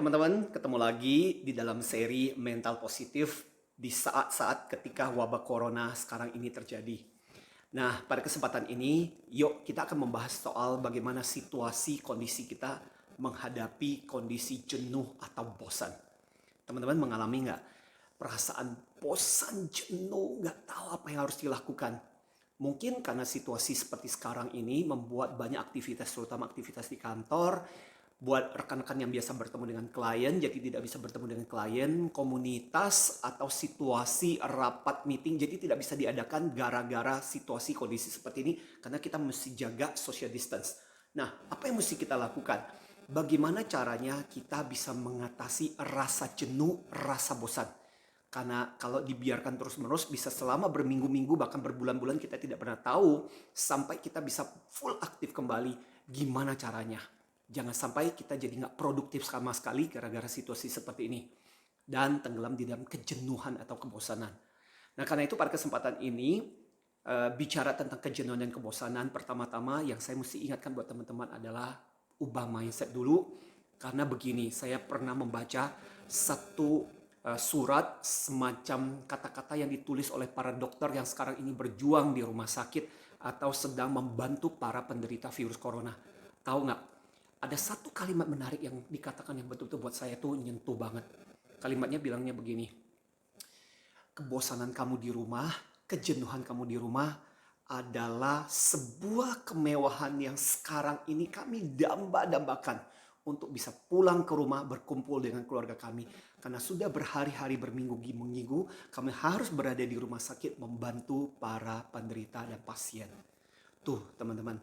Teman-teman, ketemu lagi di dalam seri Mental Positif di saat-saat ketika wabah corona sekarang ini terjadi. Nah, pada kesempatan ini, yuk kita akan membahas soal bagaimana situasi kondisi kita menghadapi kondisi jenuh atau bosan. Teman-teman mengalami nggak perasaan bosan, jenuh, nggak tahu apa yang harus dilakukan? Mungkin karena situasi seperti sekarang ini membuat banyak aktivitas, terutama aktivitas di kantor, buat rekan-rekan yang biasa bertemu dengan klien jadi tidak bisa bertemu dengan klien, komunitas atau situasi rapat meeting jadi tidak bisa diadakan gara-gara situasi kondisi seperti ini karena kita mesti jaga social distance. Nah, apa yang mesti kita lakukan? Bagaimana caranya kita bisa mengatasi rasa jenuh, rasa bosan? Karena kalau dibiarkan terus-menerus bisa selama berminggu-minggu bahkan berbulan-bulan kita tidak pernah tahu sampai kita bisa full aktif kembali. Gimana caranya? Jangan sampai kita jadi nggak produktif sama sekali gara-gara situasi seperti ini. Dan tenggelam di dalam kejenuhan atau kebosanan. Nah karena itu pada kesempatan ini bicara tentang kejenuhan dan kebosanan, pertama-tama yang saya mesti ingatkan buat teman-teman adalah ubah mindset dulu. Karena begini, saya pernah membaca satu surat semacam kata-kata yang ditulis oleh para dokter yang sekarang ini berjuang di rumah sakit atau sedang membantu para penderita virus corona. Tahu nggak? Ada satu kalimat menarik yang dikatakan yang betul-betul buat saya tuh nyentuh banget. Kalimatnya bilangnya begini, kebosanan kamu di rumah, kejenuhan kamu di rumah adalah sebuah kemewahan yang sekarang ini kami damba-dambakan untuk bisa pulang ke rumah berkumpul dengan keluarga kami. Karena sudah berhari-hari berminggu-minggu kami harus berada di rumah sakit membantu para penderita dan pasien. Tuh teman-teman,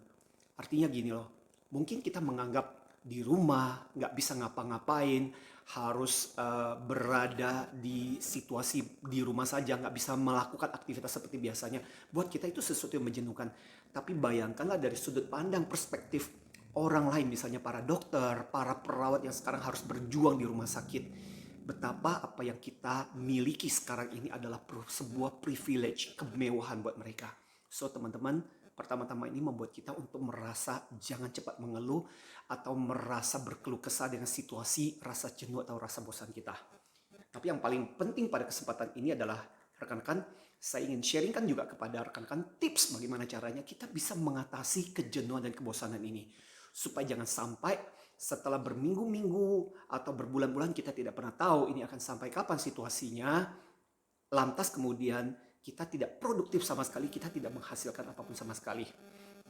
artinya gini loh, mungkin kita menganggap di rumah nggak bisa ngapa-ngapain, harus berada di situasi di rumah saja, nggak bisa melakukan aktivitas seperti biasanya. Buat kita itu sesuatu yang menjenuhkan. Tapi bayangkanlah dari sudut pandang perspektif orang lain, misalnya para dokter, para perawat yang sekarang harus berjuang di rumah sakit. Betapa apa yang kita miliki sekarang ini adalah sebuah privilege, kemewahan buat mereka. So teman-teman, pertama-tama ini membuat kita untuk merasa jangan cepat mengeluh atau merasa berkeluh kesah dengan situasi rasa jenuh atau rasa bosan kita. Tapi yang paling penting pada kesempatan ini adalah rekan-rekan, saya ingin sharingkan juga kepada rekan-rekan tips bagaimana caranya kita bisa mengatasi kejenuhan dan kebosanan ini. Supaya jangan sampai setelah berminggu-minggu atau berbulan-bulan kita tidak pernah tahu ini akan sampai kapan situasinya, lantas kemudian kita tidak produktif sama sekali, kita tidak menghasilkan apapun sama sekali.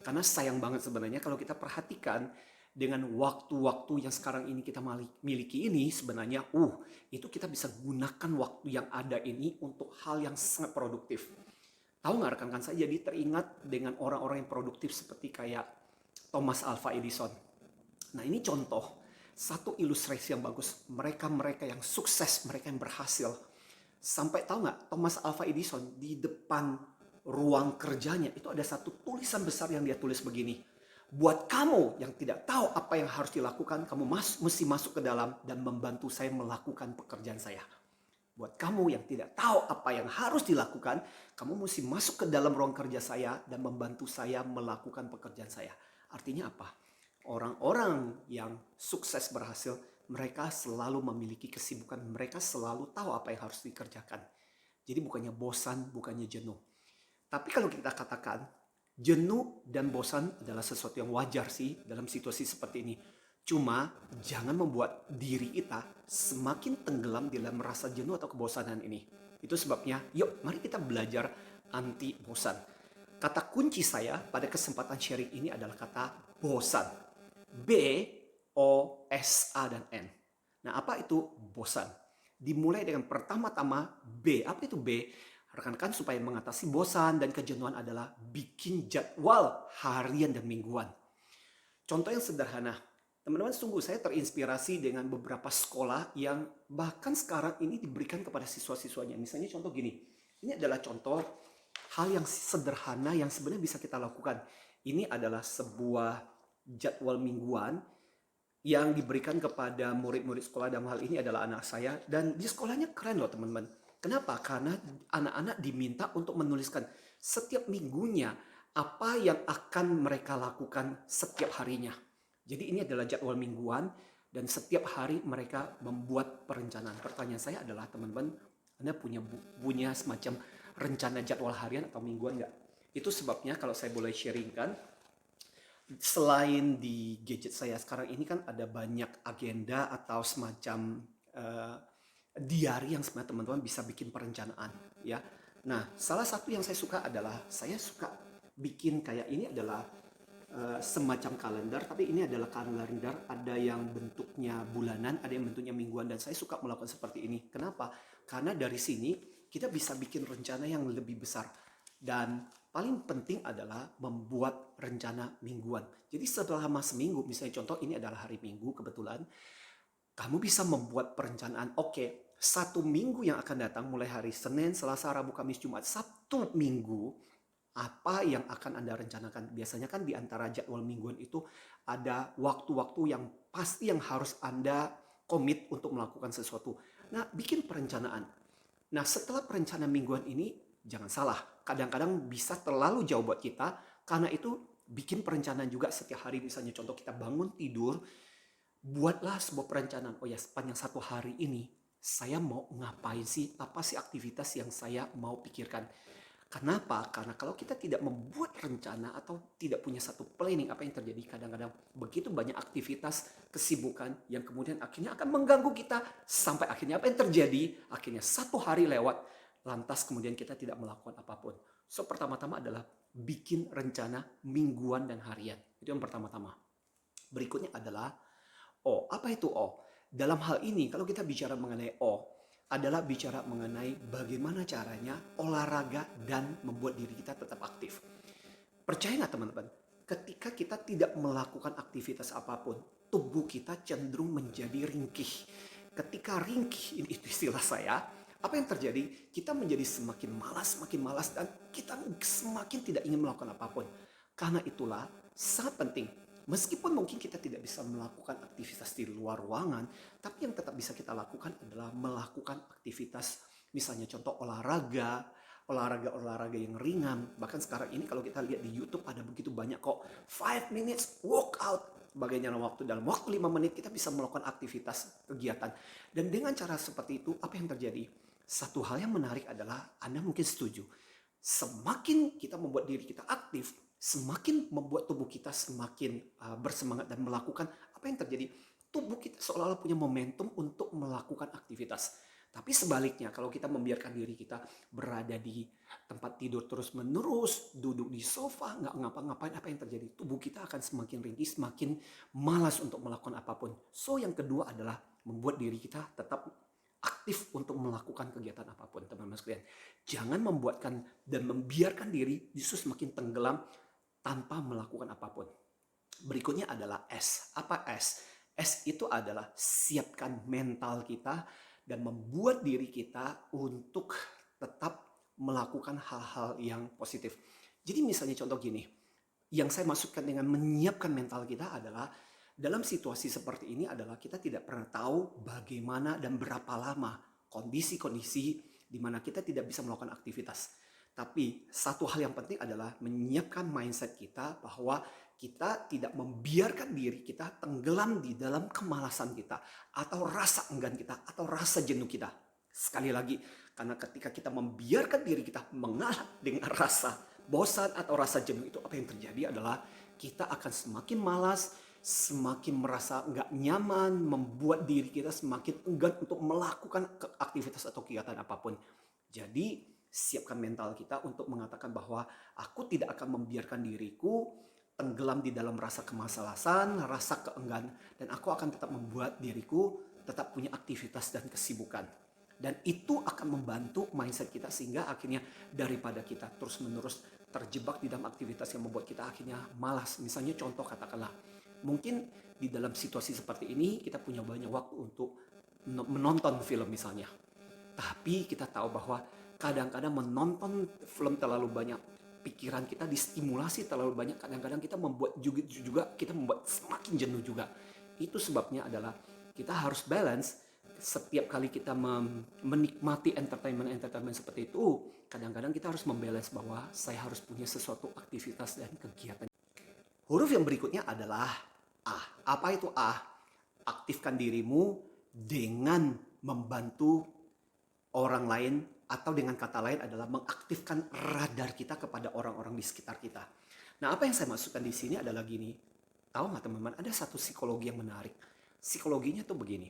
Karena sayang banget sebenarnya kalau kita perhatikan dengan waktu-waktu yang sekarang ini kita miliki ini sebenarnya itu kita bisa gunakan waktu yang ada ini untuk hal yang sangat produktif. Tahu nggak rekan-rekan, saya jadi teringat dengan orang-orang yang produktif seperti kayak Thomas Alva Edison. Nah ini contoh, satu ilustrasi yang bagus. Mereka-mereka yang sukses, mereka yang berhasil. Sampai tahu nggak, Thomas Alva Edison di depan ruang kerjanya itu ada satu tulisan besar yang dia tulis begini. Buat kamu yang tidak tahu apa yang harus dilakukan, kamu mesti masuk ke dalam dan membantu saya melakukan pekerjaan saya. Buat kamu yang tidak tahu apa yang harus dilakukan, kamu mesti masuk ke dalam ruang kerja saya dan membantu saya melakukan pekerjaan saya. Artinya apa? Orang-orang yang sukses berhasil, mereka selalu memiliki kesibukan, mereka selalu tahu apa yang harus dikerjakan. Jadi bukannya bosan, bukannya jenuh. Tapi kalau kita katakan, jenuh dan bosan adalah sesuatu yang wajar sih dalam situasi seperti ini. Cuma jangan membuat diri kita semakin tenggelam di dalam rasa jenuh atau kebosanan ini. Itu sebabnya, yuk mari kita belajar anti bosan. Kata kunci saya pada kesempatan sharing ini adalah kata bosan. B, O, S, A, dan N. Nah apa itu bosan? Dimulai dengan pertama-tama B. Apa itu B? Rekan-rekan supaya mengatasi bosan dan kejenuhan adalah bikin jadwal harian dan mingguan. Contoh yang sederhana, teman-teman sungguh saya terinspirasi dengan beberapa sekolah yang bahkan sekarang ini diberikan kepada siswa-siswanya. Misalnya contoh gini, ini adalah contoh hal yang sederhana yang sebenarnya bisa kita lakukan. Ini adalah sebuah jadwal mingguan yang diberikan kepada murid-murid sekolah, dalam hal ini adalah anak saya. Dan di sekolahnya keren loh teman-teman. Kenapa? Karena anak-anak diminta untuk menuliskan setiap minggunya apa yang akan mereka lakukan setiap harinya. Jadi ini adalah jadwal mingguan Dan setiap hari mereka membuat perencanaan. Pertanyaan saya adalah, teman-teman, Anda punya semacam rencana jadwal harian atau mingguan nggak? Itu sebabnya kalau saya boleh sharingkan, selain di gadget saya sekarang ini kan ada banyak agenda atau semacam eh, diary yang sebenarnya teman-teman bisa bikin perencanaan ya. Nah, salah satu yang saya suka adalah saya suka bikin kayak ini adalah semacam kalender, tapi ini adalah kalender ada yang bentuknya bulanan, ada yang bentuknya mingguan, dan saya suka melakukan seperti ini. Kenapa? Karena dari sini kita bisa bikin rencana yang lebih besar. Dan paling penting adalah membuat rencana mingguan. Jadi selama seminggu, misalnya contoh ini adalah hari Minggu kebetulan, kamu bisa membuat perencanaan, oke, satu minggu yang akan datang mulai hari Senin, Selasa, Rabu, Kamis, Jumat, Sabtu, Minggu, apa yang akan Anda rencanakan? Biasanya kan di antara jadwal mingguan itu ada waktu-waktu yang pasti yang harus Anda komit untuk melakukan sesuatu. Nah, bikin perencanaan. Nah, setelah perencanaan mingguan ini, jangan salah, kadang-kadang bisa terlalu jauh buat kita, karena itu bikin perencanaan juga setiap hari. Misalnya contoh kita bangun tidur, buatlah sebuah perencanaan. Oh ya, sepanjang satu hari ini saya mau ngapain sih? Apa sih aktivitas yang saya mau pikirkan? Kenapa? Karena kalau kita tidak membuat rencana atau tidak punya satu planning, apa yang terjadi? Kadang-kadang begitu banyak aktivitas, kesibukan yang kemudian akhirnya akan mengganggu kita. Sampai akhirnya apa yang terjadi? Akhirnya satu hari lewat, lantas kemudian kita tidak melakukan apapun. So, pertama-tama adalah bikin rencana mingguan dan harian. Itu yang pertama-tama. Berikutnya adalah O. Apa itu O? Dalam hal ini, kalau kita bicara mengenai O, adalah bicara mengenai bagaimana caranya olahraga dan membuat diri kita tetap aktif. Percaya nggak teman-teman? Ketika kita tidak melakukan aktivitas apapun, tubuh kita cenderung menjadi ringkih. Ketika ringkih, ini itu istilah saya, apa yang terjadi? Kita menjadi semakin malas, dan kita semakin tidak ingin melakukan apapun. Karena itulah sangat penting. Meskipun mungkin kita tidak bisa melakukan aktivitas di luar ruangan, tapi yang tetap bisa kita lakukan adalah melakukan aktivitas, misalnya contoh olahraga yang ringan. Bahkan sekarang ini kalau kita lihat di YouTube ada begitu banyak kok 5 minutes workout. Bagaimana dalam waktu 5 menit kita bisa melakukan aktivitas kegiatan. Dan dengan cara seperti itu, apa yang terjadi? Satu hal yang menarik adalah, Anda mungkin setuju, semakin kita membuat diri kita aktif, semakin membuat tubuh kita semakin bersemangat dan melakukan, apa yang terjadi? Tubuh kita seolah-olah punya momentum untuk melakukan aktivitas. Tapi sebaliknya, kalau kita membiarkan diri kita berada di tempat tidur terus-menerus, duduk di sofa, nggak ngapa-ngapain, apa yang terjadi? Tubuh kita akan semakin ringkih, semakin malas untuk melakukan apapun. So, yang kedua adalah membuat diri kita tetap aktif untuk melakukan kegiatan apapun, teman-teman sekalian. Jangan membuatkan dan membiarkan diri justru semakin tenggelam tanpa melakukan apapun. Berikutnya adalah S. Apa S? S itu adalah siapkan mental kita dan membuat diri kita untuk tetap melakukan hal-hal yang positif. Jadi misalnya contoh gini, yang saya maksudkan dengan menyiapkan mental kita adalah dalam situasi seperti ini adalah kita tidak pernah tahu bagaimana dan berapa lama kondisi-kondisi di mana kita tidak bisa melakukan aktivitas. Tapi satu hal yang penting adalah menyiapkan mindset kita bahwa kita tidak membiarkan diri kita tenggelam di dalam kemalasan kita atau rasa enggan kita atau rasa jenuh kita. Sekali lagi, karena ketika kita membiarkan diri kita mengalah dengan rasa bosan atau rasa jenuh itu, apa yang terjadi adalah kita akan semakin malas, semakin merasa nggak nyaman, membuat diri kita semakin enggan untuk melakukan aktivitas atau kegiatan apapun. Jadi siapkan mental kita untuk mengatakan bahwa aku tidak akan membiarkan diriku tenggelam di dalam rasa kemalasan, rasa keenggan, dan aku akan tetap membuat diriku tetap punya aktivitas dan kesibukan. Dan itu akan membantu mindset kita sehingga akhirnya daripada kita terus-menerus terjebak di dalam aktivitas yang membuat kita akhirnya malas. Misalnya contoh katakanlah, mungkin di dalam situasi seperti ini kita punya banyak waktu untuk menonton film misalnya. Tapi kita tahu bahwa kadang-kadang menonton film terlalu banyak, pikiran kita distimulasi terlalu banyak, kadang-kadang kita membuat juga kita membuat semakin jenuh juga. Itu sebabnya adalah kita harus balance. Setiap kali kita menikmati entertainment seperti itu, kadang-kadang kita harus membalance bahwa saya harus punya sesuatu aktivitas dan kegiatan. Huruf yang berikutnya adalah A. Apa itu A? aktifkan dirimu dengan membantu orang lain, atau dengan kata lain adalah mengaktifkan radar kita kepada orang-orang di sekitar kita. Nah, apa yang saya masukkan di sini adalah gini. Tahu nggak teman-teman, ada satu psikologi yang menarik. Psikologinya tuh begini.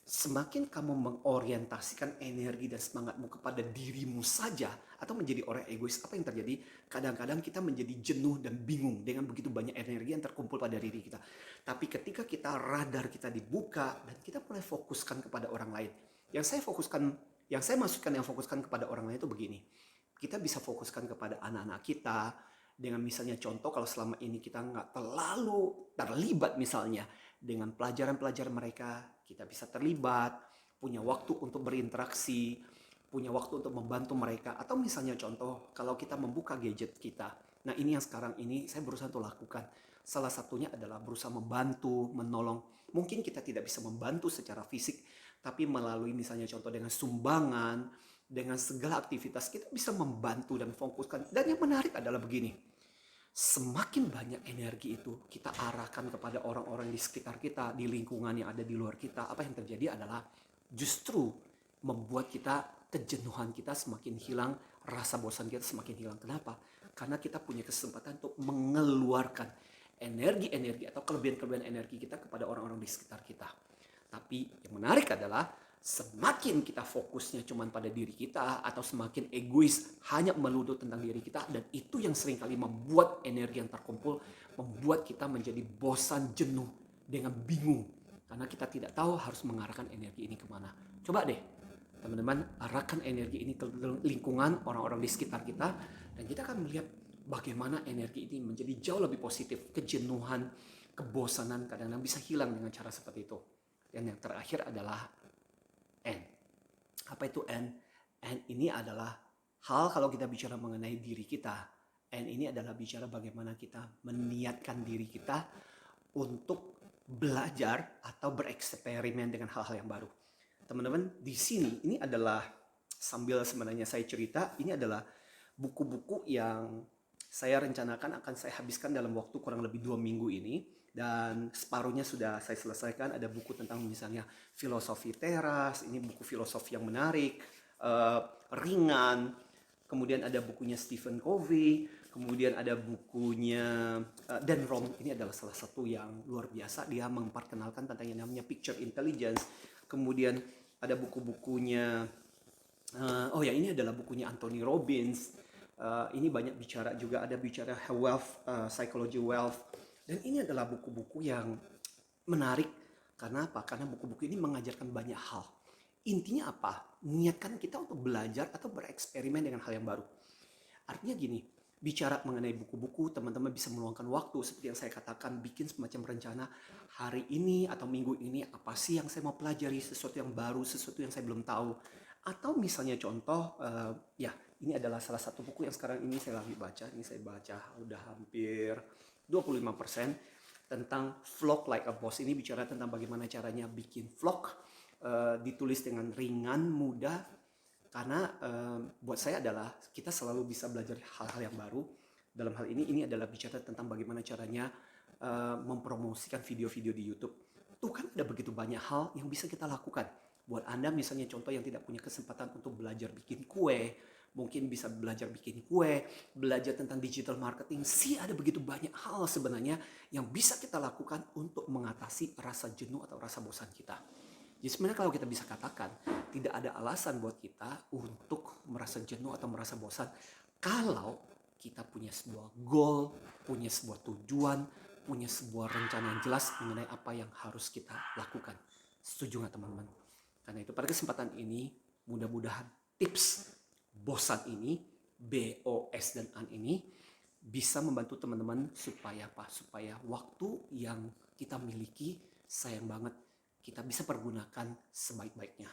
Semakin kamu mengorientasikan energi dan semangatmu kepada dirimu saja atau menjadi orang egois, apa yang terjadi? Kadang-kadang kita menjadi jenuh dan bingung dengan begitu banyak energi yang terkumpul pada diri kita. Tapi ketika kita radar kita dibuka dan kita mulai fokuskan kepada orang lain. Yang saya masukkan yang fokuskan kepada orang lain itu begini. Kita bisa fokuskan kepada anak-anak kita, dengan misalnya contoh kalau selama ini kita nggak terlalu terlibat misalnya dengan pelajaran-pelajaran mereka, kita bisa terlibat, punya waktu untuk berinteraksi, punya waktu untuk membantu mereka. Atau misalnya contoh, kalau kita membuka gadget kita. Nah, ini yang sekarang ini saya berusaha untuk lakukan. Salah satunya adalah berusaha membantu, menolong. Mungkin kita tidak bisa membantu secara fisik, tapi melalui misalnya contoh dengan sumbangan, dengan segala aktivitas kita bisa membantu dan fokuskan. Dan yang menarik adalah begini. Semakin banyak energi itu kita arahkan kepada orang-orang di sekitar kita, di lingkungan yang ada di luar kita, apa yang terjadi adalah justru membuat kita, kejenuhan kita semakin hilang, rasa bosan kita semakin hilang. Kenapa? Karena kita punya kesempatan untuk mengeluarkan energi-energi atau kelebihan-kelebihan energi kita kepada orang-orang di sekitar kita. Tapi yang menarik adalah semakin kita fokusnya cuma pada diri kita atau semakin egois hanya melulu tentang diri kita, dan itu yang seringkali membuat energi yang terkumpul membuat kita menjadi bosan, jenuh, dengan bingung karena kita tidak tahu harus mengarahkan energi ini kemana. Coba deh teman-teman arahkan energi ini ke lingkungan orang-orang di sekitar kita, dan kita akan melihat bagaimana energi ini menjadi jauh lebih positif. Kejenuhan, kebosanan kadang-kadang bisa hilang dengan cara seperti itu. Dan yang terakhir adalah N. Apa itu N? N ini adalah hal kalau kita bicara mengenai diri kita. N ini adalah bicara bagaimana kita meniatkan diri kita untuk belajar atau bereksperimen dengan hal-hal yang baru. Teman-teman, di sini ini adalah sambil sebenarnya saya cerita, ini adalah buku-buku yang saya rencanakan akan saya habiskan dalam waktu kurang lebih 2 minggu ini. Dan separuhnya sudah saya selesaikan. Ada buku tentang misalnya filosofi teras, ini buku filosofi yang menarik, ringan. Kemudian ada bukunya Stephen Covey, kemudian ada bukunya Dan Rom. Ini adalah salah satu yang luar biasa, dia memperkenalkan tentang yang namanya picture intelligence. Kemudian ada buku-bukunya, ini adalah bukunya Anthony Robbins. Ini banyak bicara juga, ada bicara wealth, psychology wealth. Dan ini adalah buku-buku yang menarik. Karena apa? Karena buku-buku ini mengajarkan banyak hal. Intinya apa? Niatkan kita untuk belajar atau bereksperimen dengan hal yang baru. Artinya gini, bicara mengenai buku-buku, teman-teman bisa meluangkan waktu seperti yang saya katakan, bikin semacam rencana hari ini atau minggu ini apa sih yang saya mau pelajari, sesuatu yang baru, sesuatu yang saya belum tahu. Atau misalnya contoh, ini adalah salah satu buku yang sekarang ini saya lagi baca. Ini saya baca udah hampir 25%, tentang Vlog Like a Boss. Ini bicara tentang bagaimana caranya bikin vlog, ditulis dengan ringan, mudah. Karena buat saya adalah kita selalu bisa belajar hal-hal yang baru. Dalam hal ini adalah bicara tentang bagaimana caranya mempromosikan video-video di YouTube. Tuh kan ada begitu banyak hal yang bisa kita lakukan. Buat Anda misalnya contoh yang tidak punya kesempatan untuk belajar bikin kue, mungkin bisa belajar bikin kue, belajar tentang digital marketing. Ada begitu banyak hal sebenarnya yang bisa kita lakukan untuk mengatasi rasa jenuh atau rasa bosan kita. Jadi sebenarnya kalau kita bisa katakan, tidak ada alasan buat kita untuk merasa jenuh atau merasa bosan kalau kita punya sebuah goal, punya sebuah tujuan, punya sebuah rencana yang jelas mengenai apa yang harus kita lakukan. Setuju nggak teman-teman? Karena itu pada kesempatan ini, mudah-mudahan tips bosan ini, BOS dan AN ini bisa membantu teman-teman supaya apa? Supaya waktu yang kita miliki, sayang banget, kita bisa pergunakan sebaik-baiknya.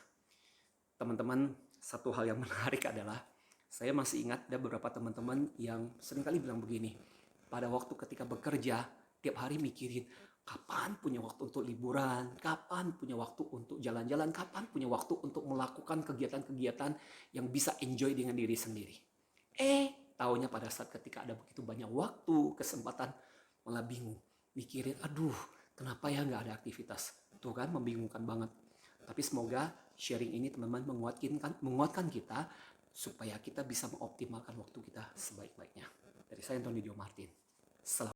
Teman-teman, satu hal yang menarik adalah saya masih ingat ada beberapa teman-teman yang seringkali bilang begini, pada waktu ketika bekerja tiap hari mikirin kapan punya waktu untuk liburan, kapan punya waktu untuk jalan-jalan, kapan punya waktu untuk melakukan kegiatan-kegiatan yang bisa enjoy dengan diri sendiri. Taunya pada saat ketika ada begitu banyak waktu, kesempatan, malah bingung. Mikirin, aduh kenapa ya nggak ada aktivitas. Tuh kan membingungkan banget. Tapi semoga sharing ini teman-teman menguatkan kita supaya kita bisa mengoptimalkan waktu kita sebaik-baiknya. Dari saya Antonio Dio Martin. Selamat